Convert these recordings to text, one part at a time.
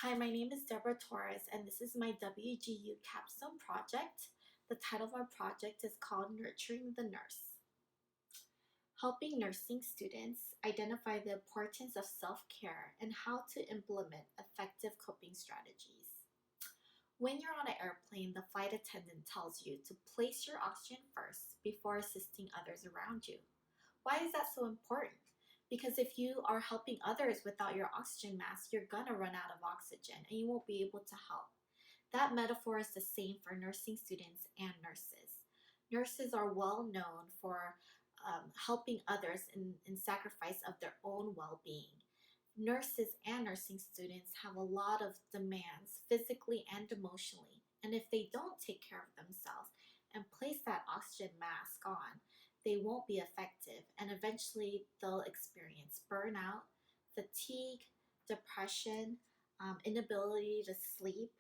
Hi, my name is Deborah Torres, and this is my WGU Capstone Project. The title of our project is called Nurturing the Nurse. Helping nursing students identify the importance of self-care and how to implement effective coping strategies. When you're on an airplane, the flight attendant tells you to place your oxygen first before assisting others around you. Why is that so important? Because if you are helping others without your oxygen mask, you're gonna run out of oxygen and you won't be able to help. That metaphor is the same for nursing students and nurses. Nurses are well known for helping others in sacrifice of their own well-being. Nurses and nursing students have a lot of demands physically and emotionally, and if they don't take care of themselves and place that oxygen mask on, they won't be effective, and eventually they'll experience burnout, fatigue, depression, inability to sleep,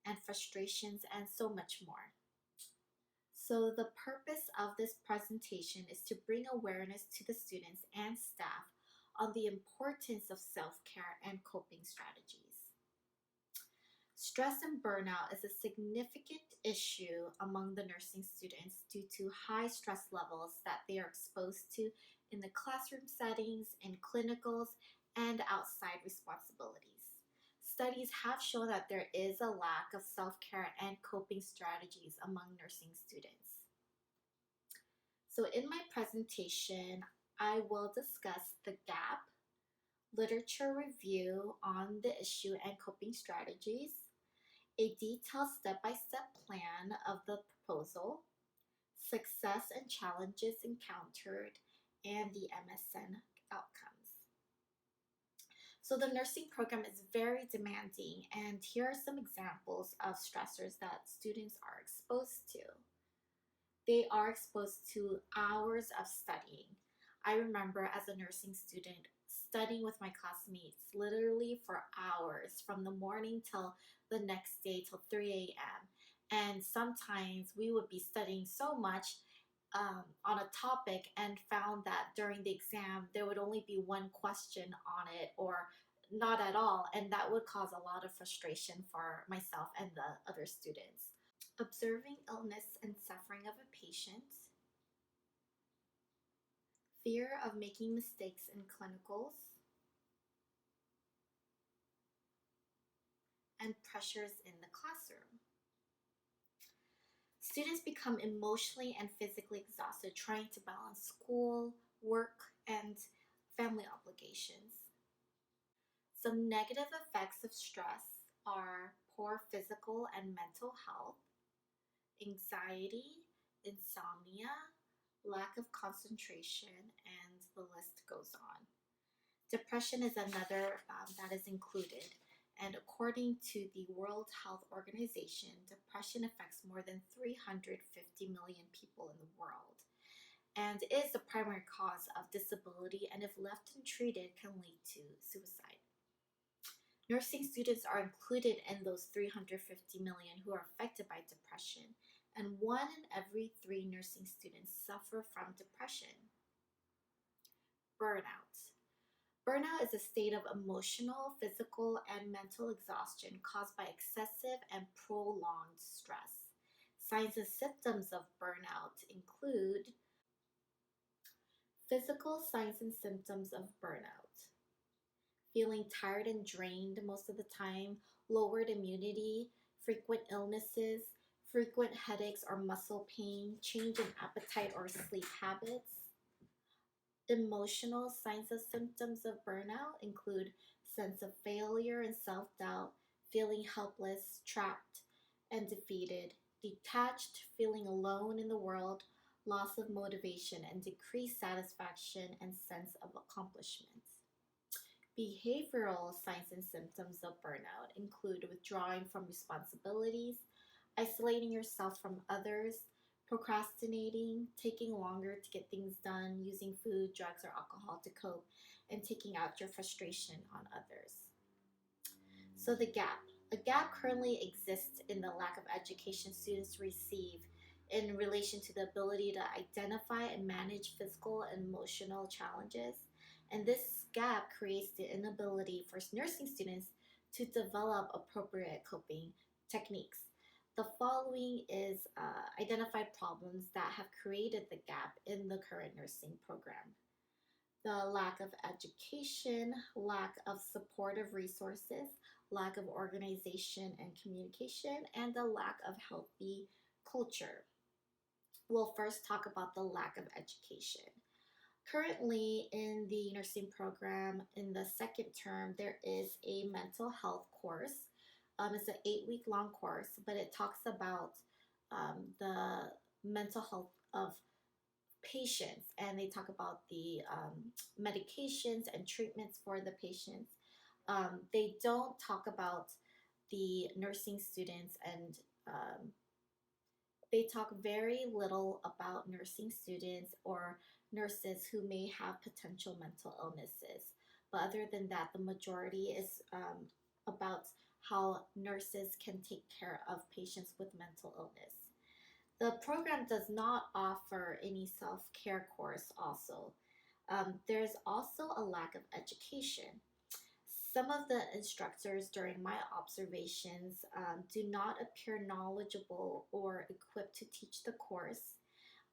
and frustrations, and so much more. So the purpose of this presentation is to bring awareness to the students and staff on the importance of self-care and coping strategies. Stress and burnout is a significant issue among the nursing students due to high stress levels that they are exposed to in the classroom settings, in clinicals, and outside responsibilities. Studies have shown that there is a lack of self-care and coping strategies among nursing students. So in my presentation, I will discuss the gap, literature review on the issue and coping strategies, a detailed step-by-step plan of the proposal, success and challenges encountered, and the MSN outcomes. So the nursing program is very demanding, and here are some examples of stressors that students are exposed to. They are exposed to hours of studying. I remember as a nursing student studying with my classmates literally for hours from the morning till the next day till 3 a.m. And sometimes we would be studying so much on a topic and found that during the exam there would only be one question on it or not at all, and that would cause a lot of frustration for myself and the other students. Observing illness and suffering of a patient, fear of making mistakes in clinicals, and pressures in the classroom. Students become emotionally and physically exhausted trying to balance school, work, and family obligations. Some negative effects of stress are poor physical and mental health, anxiety, insomnia, lack of concentration, and the list goes on. Depression is another that is included. And according to the World Health Organization, depression affects more than 350 million people in the world and is the primary cause of disability, and if left untreated can lead to suicide. Nursing students are included in those 350 million who are affected by depression, and 1 in every 3 nursing students suffer from depression. Burnout. Burnout is a state of emotional, physical, and mental exhaustion caused by excessive and prolonged stress. Signs and symptoms of burnout include physical signs and symptoms of burnout: feeling tired and drained most of the time, lowered immunity, frequent illnesses, frequent headaches or muscle pain, change in appetite or sleep habits. Emotional signs and symptoms of burnout include sense of failure and self-doubt, feeling helpless, trapped, and defeated, detached, feeling alone in the world, loss of motivation, and decreased satisfaction and sense of accomplishment. Behavioral signs and symptoms of burnout include withdrawing from responsibilities, isolating yourself from others, procrastinating, taking longer to get things done, using food, drugs, or alcohol to cope, and taking out your frustration on others. So the gap. A gap currently exists in the lack of education students receive in relation to the ability to identify and manage physical and emotional challenges. And this gap creates the inability for nursing students to develop appropriate coping techniques. The following is identified problems that have created the gap in the current nursing program: the lack of education, lack of supportive resources, lack of organization and communication, and the lack of healthy culture. We'll first talk about the lack of education. Currently, in the nursing program, in the second term, there is a mental health course. It's an 8 week long course, but it talks about the mental health of patients, and they talk about the medications and treatments for the patients. They don't talk about the nursing students, and they talk very little about nursing students or nurses who may have potential mental illnesses. But other than that, the majority is about how nurses can take care of patients with mental illness. The program does not offer any self care course, also. There's also a lack of education. Some of the instructors during my observations do not appear knowledgeable or equipped to teach the course.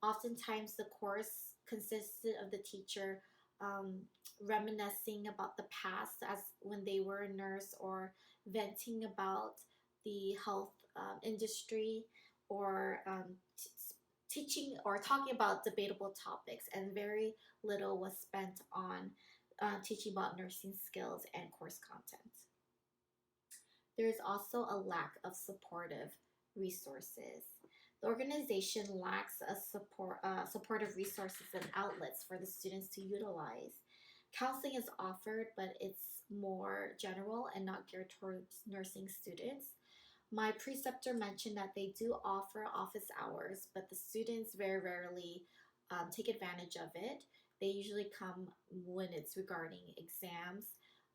Oftentimes, the course consisted of the teacher reminiscing about the past as when they were a nurse, or venting about the health industry, or teaching or talking about debatable topics, and very little was spent on teaching about nursing skills and course content. There is also a lack of supportive resources. The organization lacks supportive resources and outlets for the students to utilize. Counseling is offered, but it's more general and not geared towards nursing students. My preceptor mentioned that they do offer office hours, but the students very rarely take advantage of it. They usually come when it's regarding exams,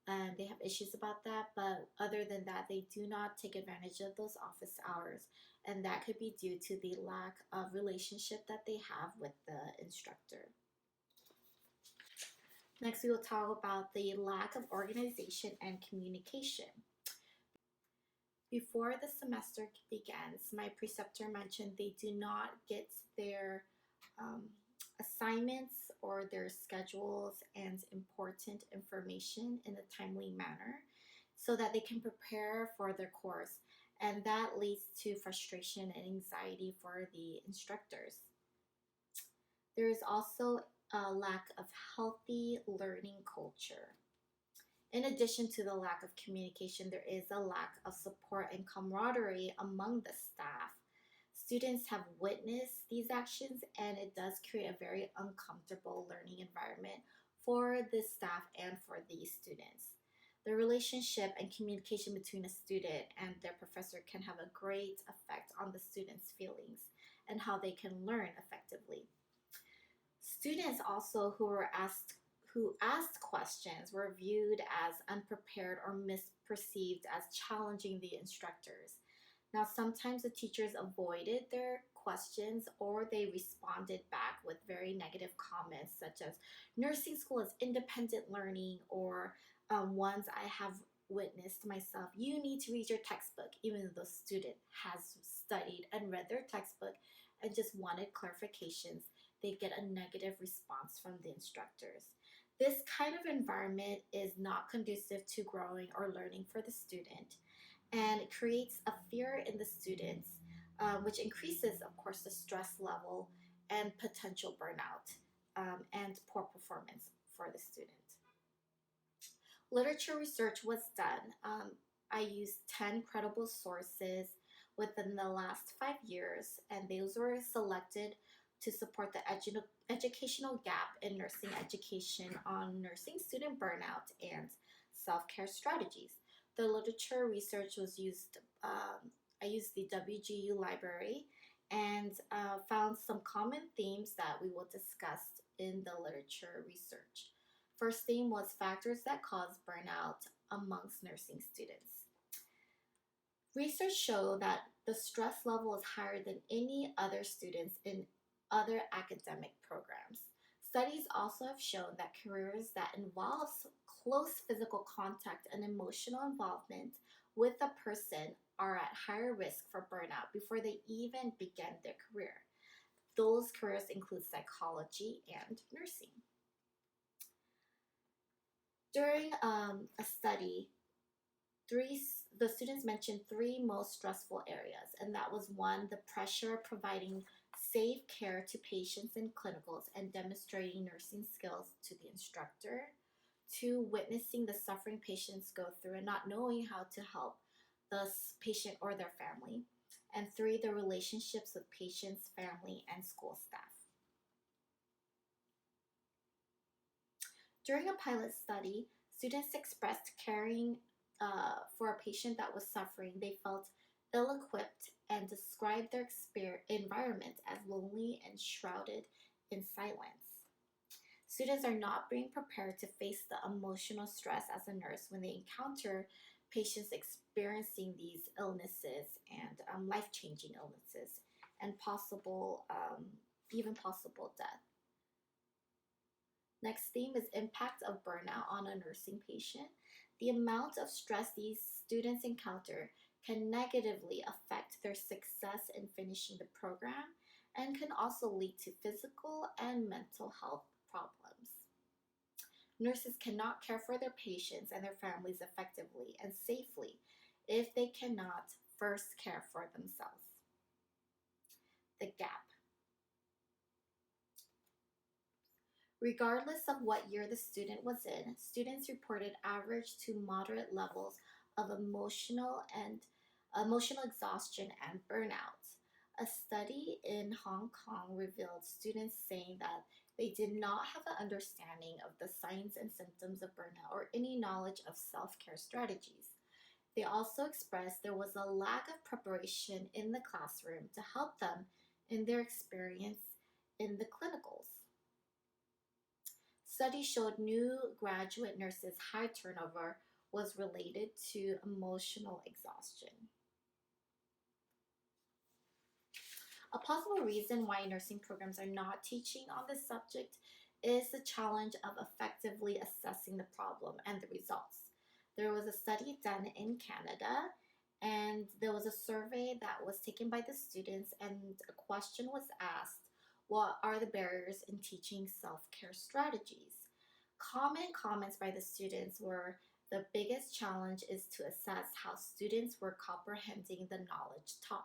and they have issues about that. But other than that, they do not take advantage of those office hours, and that could be due to the lack of relationship that they have with the instructor. Next, we will talk about the lack of organization and communication. Before the semester begins, my preceptor mentioned they do not get their assignments or their schedules and important information in a timely manner so that they can prepare for their course. And that leads to frustration and anxiety for the instructors. There is also a lack of healthy learning culture. In addition to the lack of communication, there is a lack of support and camaraderie among the staff. Students have witnessed these actions, and it does create a very uncomfortable learning environment for the staff and for the students. The relationship and communication between a student and their professor can have a great effect on the students' feelings and how they can learn effectively. Students also who asked questions were viewed as unprepared or misperceived as challenging the instructors. Now, sometimes the teachers avoided their questions, or they responded back with very negative comments, such as nursing school is independent learning, or ones I have witnessed myself: you need to read your textbook, even though the student has studied and read their textbook and just wanted clarifications. They get a negative response from the instructors. This kind of environment is not conducive to growing or learning for the student, and it creates a fear in the students, which increases, of course, the stress level and potential burnout and poor performance for the student. Literature research was done. I used 10 credible sources within the last 5 years, and those were selected to support the educational gap in nursing education on nursing student burnout and self-care strategies. The literature research was used, I used the WGU library, and found some common themes that we will discuss in the literature research. First theme was factors that cause burnout amongst nursing students. Research showed that the stress level is higher than any other students in other academic programs. Studies also have shown that careers that involve close physical contact and emotional involvement with a person are at higher risk for burnout before they even begin their career. Those careers include psychology and nursing. During a study, the students mentioned three most stressful areas, and that was one, the pressure of providing safe care to patients in clinicals and demonstrating nursing skills to the instructor. Two, witnessing the suffering patients go through and not knowing how to help the patient or their family. And three, the relationships with patients, family, and school staff. During a pilot study, students expressed caring for a patient that was suffering. They felt ill-equipped and described their environment as lonely and shrouded in silence. Students are not being prepared to face the emotional stress as a nurse when they encounter patients experiencing these illnesses and life-changing illnesses and even possible death. Next theme is impact of burnout on a nursing patient. The amount of stress these students encounter can negatively affect their success in finishing the program and can also lead to physical and mental health problems. Nurses cannot care for their patients and their families effectively and safely if they cannot first care for themselves. The gap. Regardless of what year the student was in, students reported average to moderate levels of emotional exhaustion and burnout. A study in Hong Kong revealed students saying that they did not have an understanding of the signs and symptoms of burnout or any knowledge of self-care strategies. They also expressed there was a lack of preparation in the classroom to help them in their experience in the clinicals. Studies showed new graduate nurses' high turnover was related to emotional exhaustion. A possible reason why nursing programs are not teaching on this subject is the challenge of effectively assessing the problem and the results. There was a study done in Canada, and there was a survey that was taken by the students, and a question was asked: what are the barriers in teaching self-care strategies? Common comments by the students were the biggest challenge is to assess how students were comprehending the knowledge taught.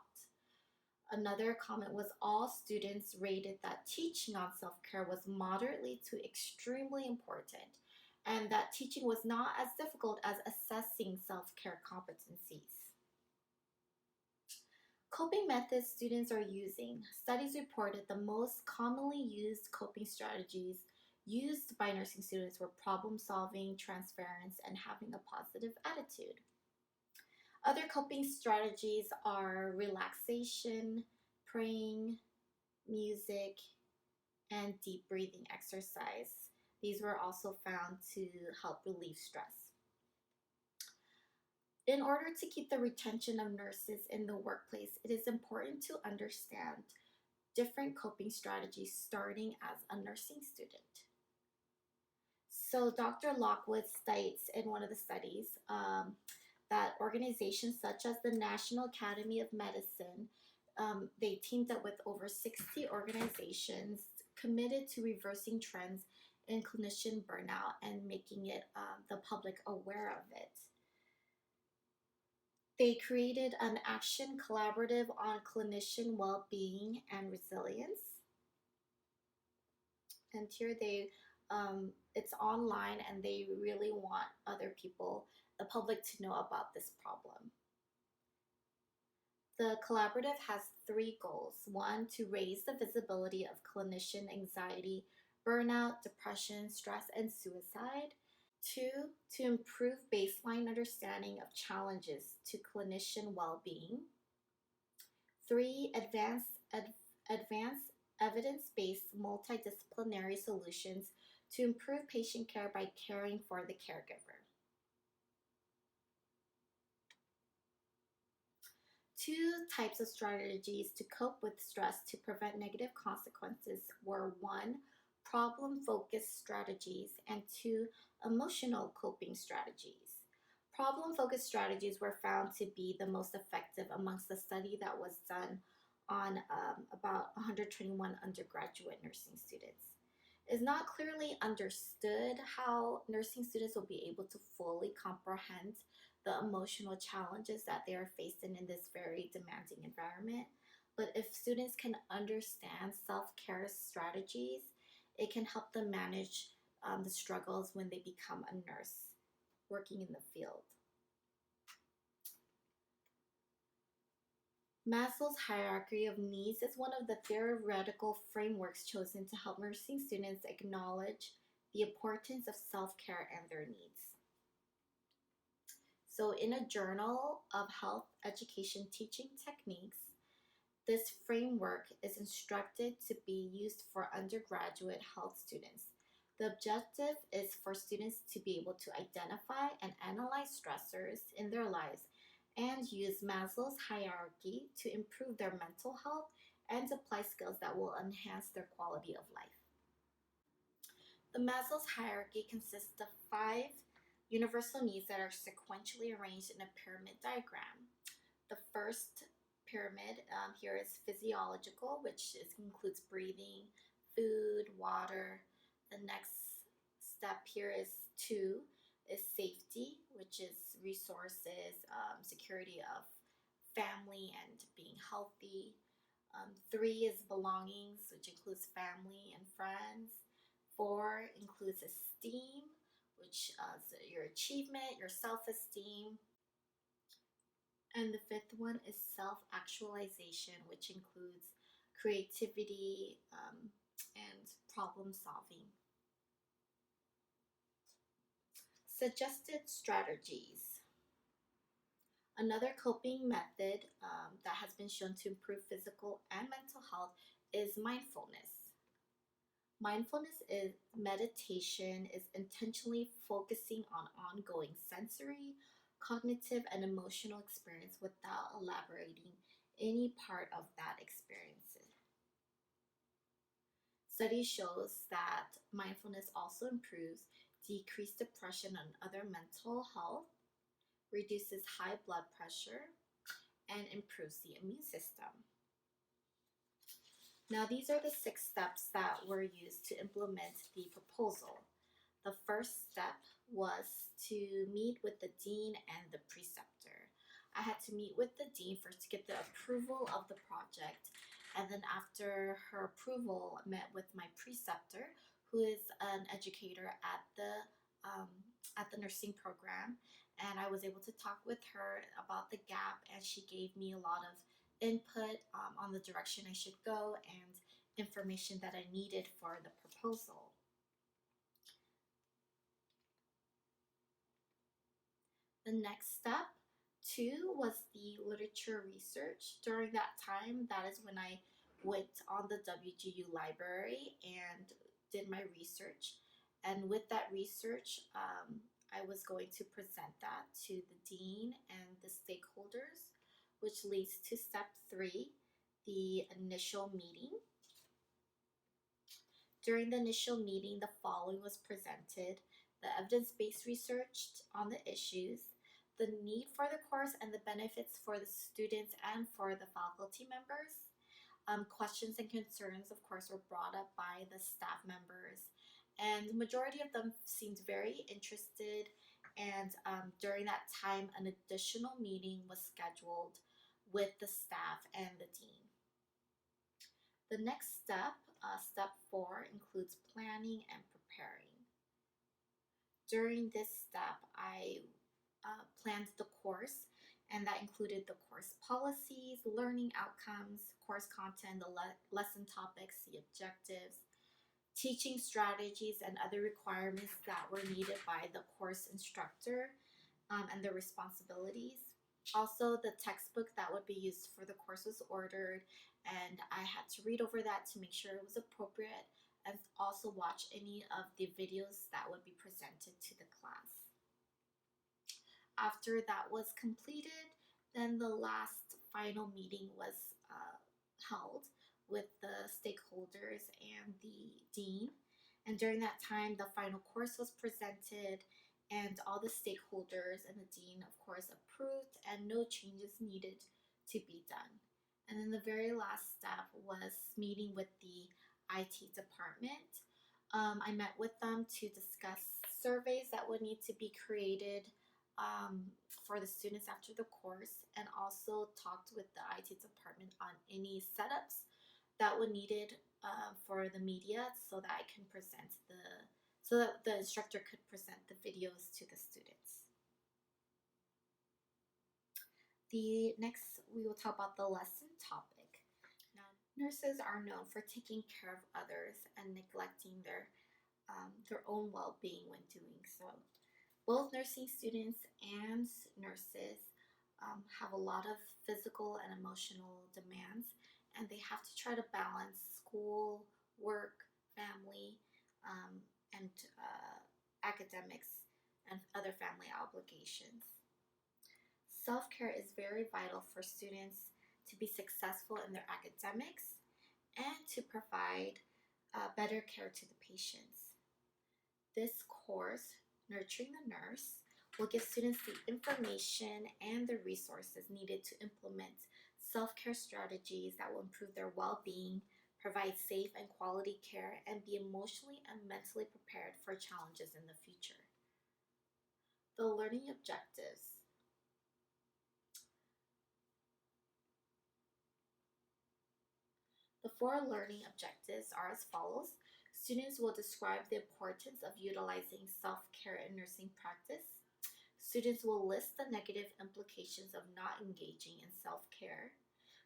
Another comment was all students rated that teaching on self-care was moderately to extremely important, and that teaching was not as difficult as assessing self-care competencies. Coping methods students are using. Studies reported the most commonly used coping strategies used by nursing students were problem solving, transference, and having a positive attitude. Other coping strategies are relaxation, praying, music, and deep breathing exercise. These were also found to help relieve stress. In order to keep the retention of nurses in the workplace, it is important to understand different coping strategies starting as a nursing student. So Dr. Lockwood states in one of the studies that organizations such as the National Academy of Medicine, they teamed up with over 60 organizations committed to reversing trends in clinician burnout and making it the public aware of it. They created an action collaborative on clinician well-being and resilience. And here it's online, and they really want other people, the public, to know about this problem. The collaborative has three goals. One, to raise the visibility of clinician anxiety, burnout, depression, stress, and suicide. Two, to improve baseline understanding of challenges to clinician well-being. Three, advance evidence-based multidisciplinary solutions to improve patient care by caring for the caregiver. Two types of strategies to cope with stress to prevent negative consequences were: one, problem-focused strategies, and 2, emotional coping strategies. Problem-focused strategies were found to be the most effective amongst the study that was done on about 121 undergraduate nursing students. It's not clearly understood how nursing students will be able to fully comprehend the emotional challenges that they are facing in this very demanding environment. But if students can understand self care strategies, it can help them manage the struggles when they become a nurse working in the field. Maslow's hierarchy of needs is one of the theoretical frameworks chosen to help nursing students acknowledge the importance of self care and their needs. So, in a journal of health education teaching techniques, this framework is instructed to be used for undergraduate health students. The objective is for students to be able to identify and analyze stressors in their lives and use Maslow's hierarchy to improve their mental health and apply skills that will enhance their quality of life. The Maslow's hierarchy consists of 5 universal needs that are sequentially arranged in a pyramid diagram. The first pyramid here is physiological, which includes breathing, food, water. The next step here is 2 is safety, which is resources, security of family and being healthy. 3 is belongings, which includes family and friends. 4 includes esteem, which is your achievement, your self-esteem. And the 5th one is self-actualization, which includes creativity and problem solving. Suggested strategies. Another coping method that has been shown to improve physical and mental health is mindfulness. Mindfulness is meditation, is intentionally focusing on ongoing sensory, cognitive, and emotional experience without elaborating any part of that experience. Study shows that mindfulness also improves decreased depression and other mental health, reduces high blood pressure, and improves the immune system. Now, these are the 6 steps that were used to implement the proposal. The first step was to meet with the dean and the preceptor. I had to meet with the dean first to get the approval of the project, and then after her approval, I met with my preceptor, who is an educator at the nursing program, and I was able to talk with her about the gap, and she gave me a lot of input on the direction I should go and information that I needed for the proposal. The next step, 2, was the literature research. During that time, that is when I went on the WGU library and did my research. And with that research, I was going to present that to the dean and the stakeholders, which leads to step 3, the initial meeting. During the initial meeting, the following was presented: the evidence-based research on the issues, the need for the course and the benefits for the students and for the faculty members. Questions and concerns, of course, were brought up by the staff members, and the majority of them seemed very interested. And during that time, an additional meeting was scheduled with the staff and the dean. The next step, step 4, includes planning and preparing. During this step, I planned the course, and that included the course policies, learning outcomes, course content, the lesson topics, the objectives, teaching strategies, and other requirements that were needed by the course instructor and their responsibilities. Also, the textbook that would be used for the course was ordered, and I had to read over that to make sure it was appropriate, and also watch any of the videos that would be presented to the class. After that was completed, then the last final meeting was held with the stakeholders and the dean. And during that time, the final course was presented, and all the stakeholders and the dean, of course, approved, and no changes needed to be done. And then the very last step was meeting with the IT department. I met with them to discuss surveys that would need to be created for the students after the course, and also talked with the IT department on any setups that were needed for the media so that I can present so that the instructor could present the videos to the students. The next, we will talk about the lesson topic. Now, nurses are known for taking care of others and neglecting their own well-being when doing so. Both nursing students and nurses have a lot of physical and emotional demands, and they have to try to balance school, work, family, and academics and other family obligations. Self-care is very vital for students to be successful in their academics and to provide better care to the patients. This course, Nurturing the Nurse, will give students the information and the resources needed to implement self-care strategies that will improve their well-being, provide safe and quality care, and be emotionally and mentally prepared for challenges in the future. The learning objectives. The 4 learning objectives are as follows. Students will describe the importance of utilizing self-care in nursing practice. Students will list the negative implications of not engaging in self-care.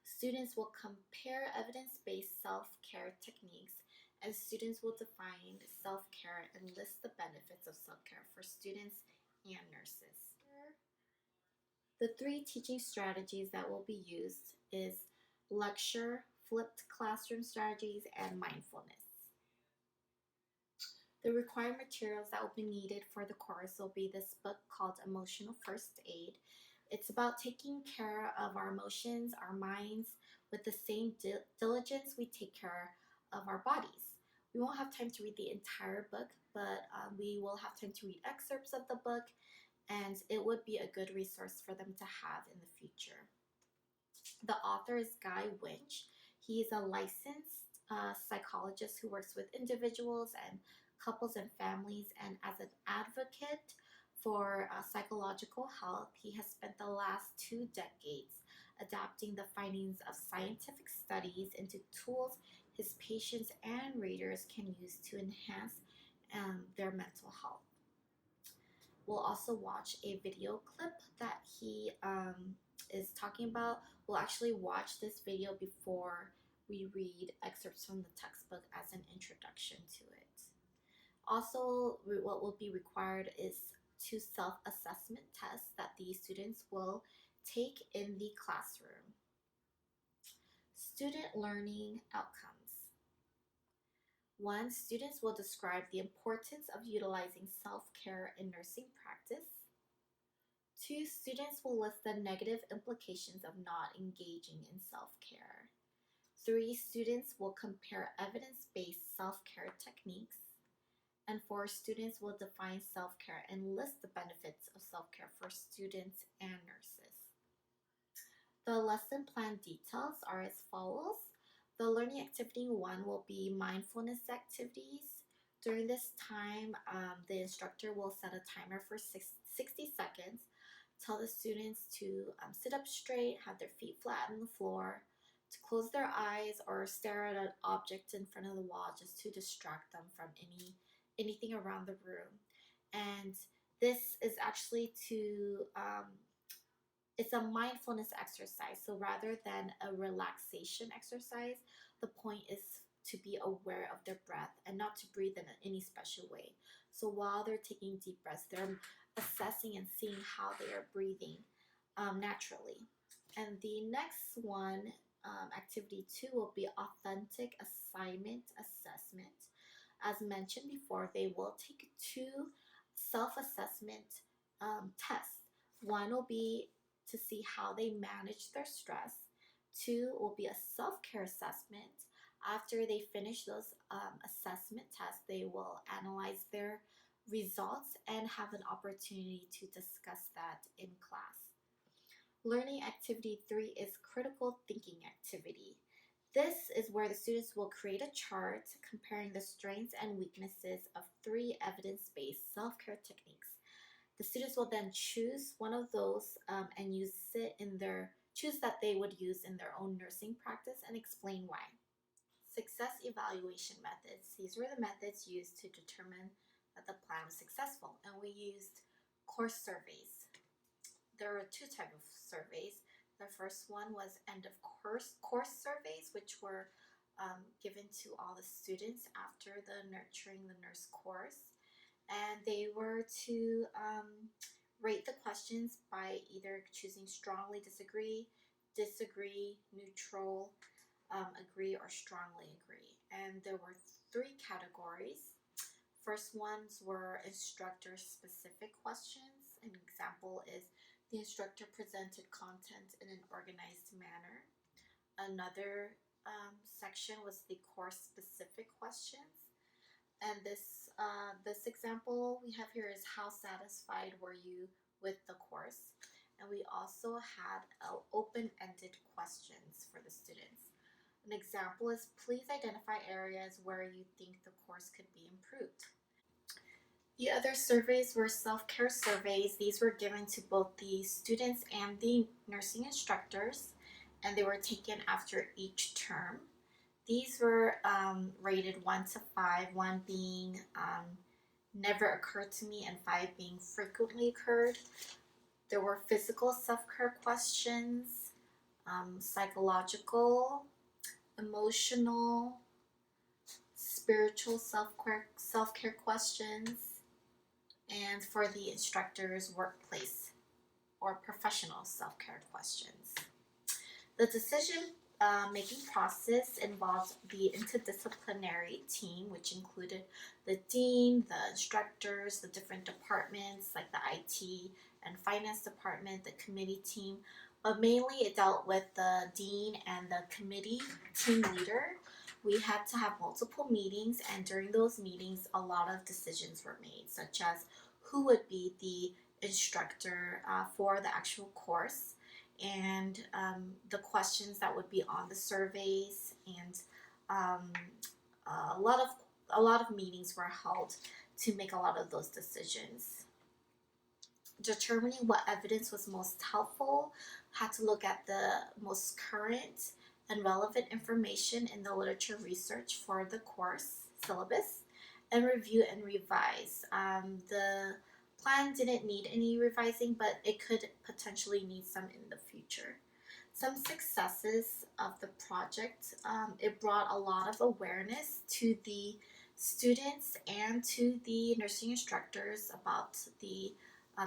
Students will compare evidence-based self-care techniques, and students will define self-care and list the benefits of self-care for students and nurses. The 3 teaching strategies that will be used is lecture, flipped classroom strategies, and mindfulness. The required materials that will be needed for the course will be this book called Emotional First Aid. It's about taking care of our emotions, our minds, with the same diligence we take care of our bodies. We won't have time to read the entire book, but we will have time to read excerpts of the book, and it would be a good resource for them to have in the future. The author is Guy Winch. He is a licensed psychologist who works with individuals and couples and families, and as an advocate for psychological health, he has spent the last 2 decades adapting the findings of scientific studies into tools his patients and readers can use to enhance their mental health. We'll also watch a video clip that he is talking about. We'll actually watch this video before we read excerpts from the textbook as an introduction to it. Also, what will be required is 2 self-assessment tests that the students will take in the classroom. Student learning outcomes. 1. Students will describe the importance of utilizing self-care in nursing practice. 2. Students will list the negative implications of not engaging in self-care. 3. Students will compare evidence-based self-care techniques. And 4. Students will define self-care and list the benefits of self-care for students and nurses. The lesson plan details are as follows. The learning activity 1 will be mindfulness activities. During this time, the instructor will set a timer for 60 seconds, tell the students to sit up straight, have their feet flat on the floor, to close their eyes or stare at an object in front of the wall just to distract them from anything around the room. And this is actually it's a mindfulness exercise. So rather than a relaxation exercise, the point is to be aware of their breath and not to breathe in any special way. So while they're taking deep breaths, they're assessing and seeing how they are breathing naturally. And the next one, activity 2, will be authentic assignment assessment. As mentioned before, they will take 2 self-assessment tests. One will be to see how they manage their stress. 2 will be a self-care assessment After they finish those assessment tests, they will analyze their results and have an opportunity to discuss that in class. Learning activity 3 is critical thinking activity. This is where the students will create a chart comparing the strengths and weaknesses of 3 evidence-based self-care techniques. The students will then choose one of those and choose that they would use in their own nursing practice and explain why. Success evaluation methods. These were the methods used to determine that the plan was successful, and we used course surveys. There were 2 types of surveys. The first one was end of course surveys, which were given to all the students after the Nurturing the Nurse course, and they were to rate the questions by either choosing strongly disagree, neutral, agree, or strongly agree. And there were 3 categories. First ones were instructor specific questions. An example is the instructor presented content in an organized manner. Another section was the course specific questions. And this example we have here is how satisfied were you with the course? And we also had open-ended questions for the students. An example is please identify areas where you think the course could be improved. The other surveys were self-care surveys. These were given to both the students and the nursing instructors, and they were taken after each term. These were rated 1 to 5, 1 being never occurred to me and 5 being frequently occurred. There were physical self-care questions, psychological, emotional, spiritual self-care questions, and for the instructor's workplace or professional self-care questions. The decision making process involved the interdisciplinary team, which included the dean, the instructors, the different departments like the IT and finance department, the committee team, but mainly it dealt with the dean and the committee team leader. We had to have multiple meetings, and during those meetings, a lot of decisions were made, such as who would be the instructor for the actual course, and the questions that would be on the surveys, and a lot of meetings were held to make a lot of those decisions. Determining what evidence was most helpful, had to look at the most current and relevant information in the literature research for the course syllabus, and review and revise. The plan didn't need any revising, but it could potentially need some in the future. Some successes of the project, it brought a lot of awareness to the students and to the nursing instructors about the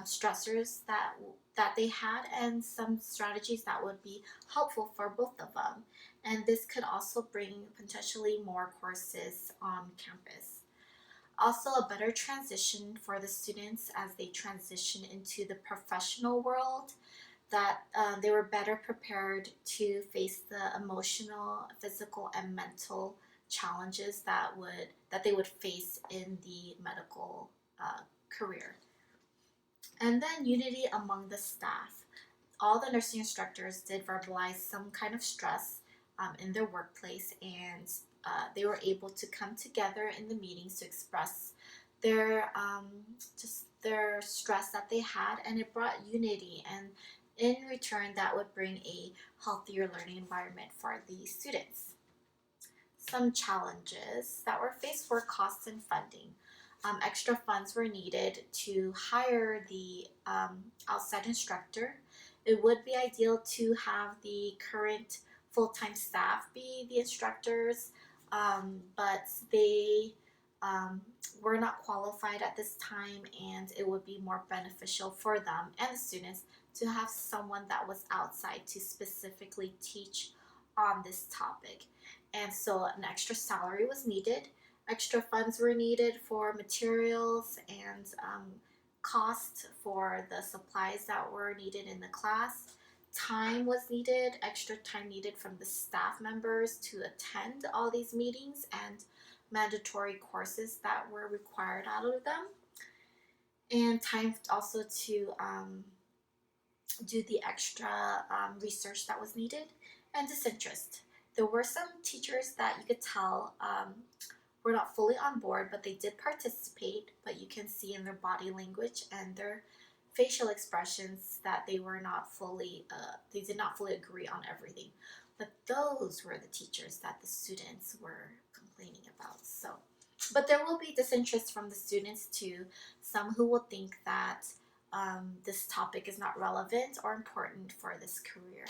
stressors that they had, and some strategies that would be helpful for both of them. And this could also bring potentially more courses on campus. Also, a better transition for the students as they transition into the professional world, that they were better prepared to face the emotional, physical, and mental challenges that they would face in the medical career. And then unity among the staff. All the nursing instructors did verbalize some kind of stress in their workplace, and they were able to come together in the meetings to express their just their stress that they had, and it brought unity, and in return that would bring a healthier learning environment for the students. Some challenges that were faced were costs and funding. Extra funds were needed to hire the outside instructor. It would be ideal to have the current full-time staff be the instructors, but they were not qualified at this time, and it would be more beneficial for them and the students to have someone that was outside to specifically teach on this topic. And so an extra salary was needed. Extra funds were needed for materials and cost for the supplies that were needed in the class. time was needed, extra time needed from the staff members to attend all these meetings and mandatory courses that were required out of them, and time also to do the extra research that was needed, and disinterest. There were some teachers that you could tell were not fully on board, but they did participate, but you can see in their body language and their facial expressions that they were not fully, they did not fully agree on everything. But those were the teachers that the students were complaining about. So, but there will be disinterest from the students too. Some who will think that this topic is not relevant or important for this career.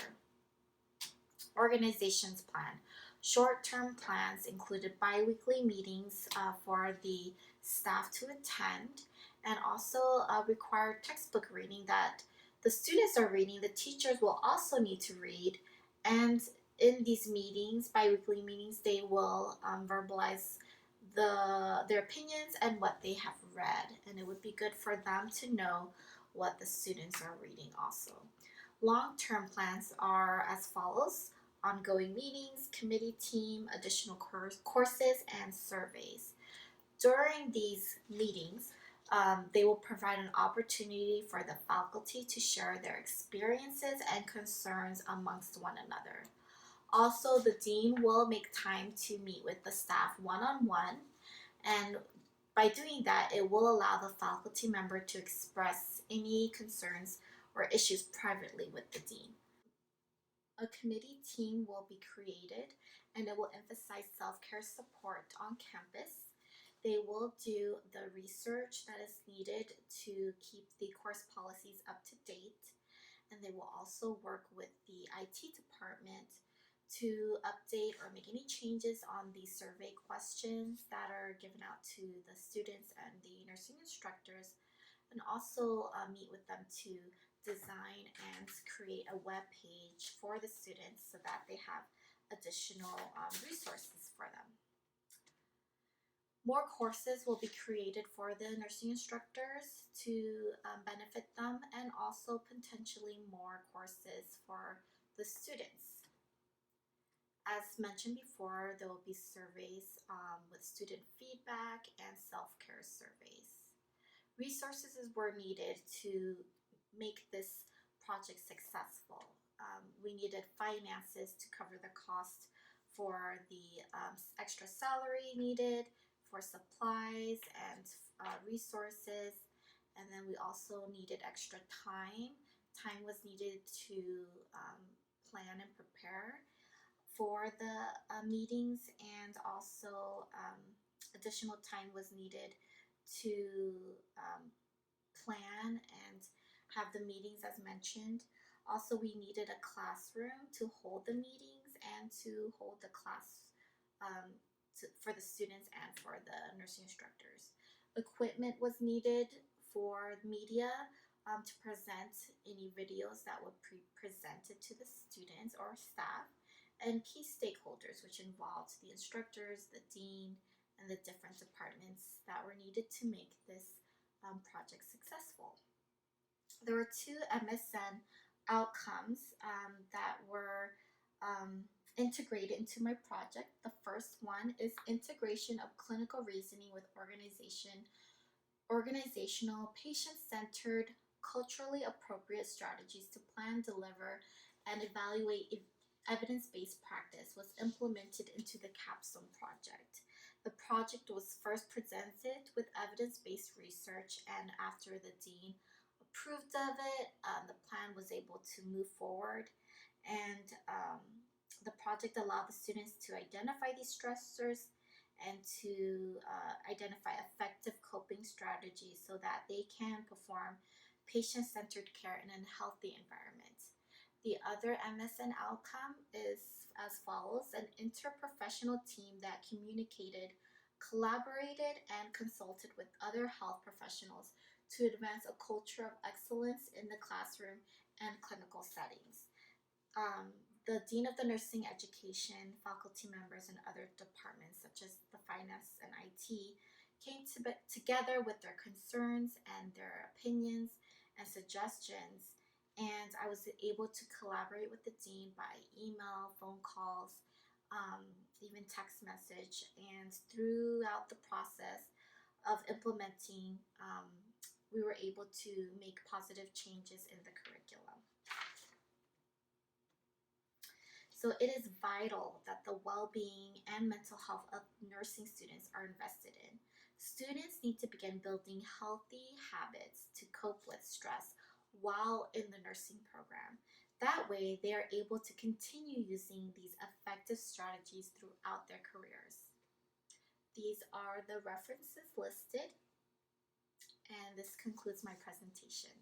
Organization's plan. Short-term plans included bi-weekly meetings for the staff to attend, and also required textbook reading that the students are reading, the teachers will also need to read, and in these meetings, bi-weekly meetings, they will verbalize their opinions and what they have read, and it would be good for them to know what the students are reading also. Long-term plans are as follows: ongoing meetings, committee team, additional courses, and surveys. During these meetings, they will provide an opportunity for the faculty to share their experiences and concerns amongst one another. Also, the dean will make time to meet with the staff one-on-one, and by doing that, it will allow the faculty member to express any concerns or issues privately with the dean. A committee team will be created, and it will emphasize self-care support on campus. They will do the research that is needed to keep the course policies up to date, and they will also work with the IT department to update or make any changes on the survey questions that are given out to the students and the nursing instructors, and also meet with them to design and create a web page for the students so that they have additional resources for them. More courses will be created for the nursing instructors to benefit them, and also potentially more courses for the students. As mentioned before, there will be surveys with student feedback and self-care surveys. Resources were needed to make this project successful. We needed finances to cover the cost for the extra salary needed, for supplies and resources, and then we also needed extra time. Time was needed to plan and prepare for the meetings, and also additional time was needed to plan and have the meetings as mentioned. Also, we needed a classroom to hold the meetings and to hold the class for the students and for the nursing instructors. Equipment was needed for media to present any videos that would be presented to the students or staff, and key stakeholders, which involved the instructors, the dean, and the different departments that were needed to make this project successful. There were two MSN outcomes that were integrated into my project. The first one is integration of clinical reasoning with organizational, patient-centered, culturally appropriate strategies to plan, deliver, and evaluate evidence-based practice was implemented into the Capstone Project. The project was first presented with evidence-based research, and after the dean approved of it, the plan was able to move forward, and the project allowed the students to identify these stressors and to identify effective coping strategies so that they can perform patient-centered care in a healthy environment. The other MSN outcome is as follows: an interprofessional team that communicated, collaborated, and consulted with other health professionals to advance a culture of excellence in the classroom and clinical settings. The Dean of the Nursing Education, faculty members, and other departments such as the finance and IT came together with their concerns and their opinions and suggestions, and I was able to collaborate with the dean by email, phone calls, even text message. And throughout the process of implementing, we were able to make positive changes in the curriculum. So it is vital that the well-being and mental health of nursing students are invested in. Students need to begin building healthy habits to cope with stress while in the nursing program. That way, they are able to continue using these effective strategies throughout their careers. These are the references listed, and this concludes my presentation.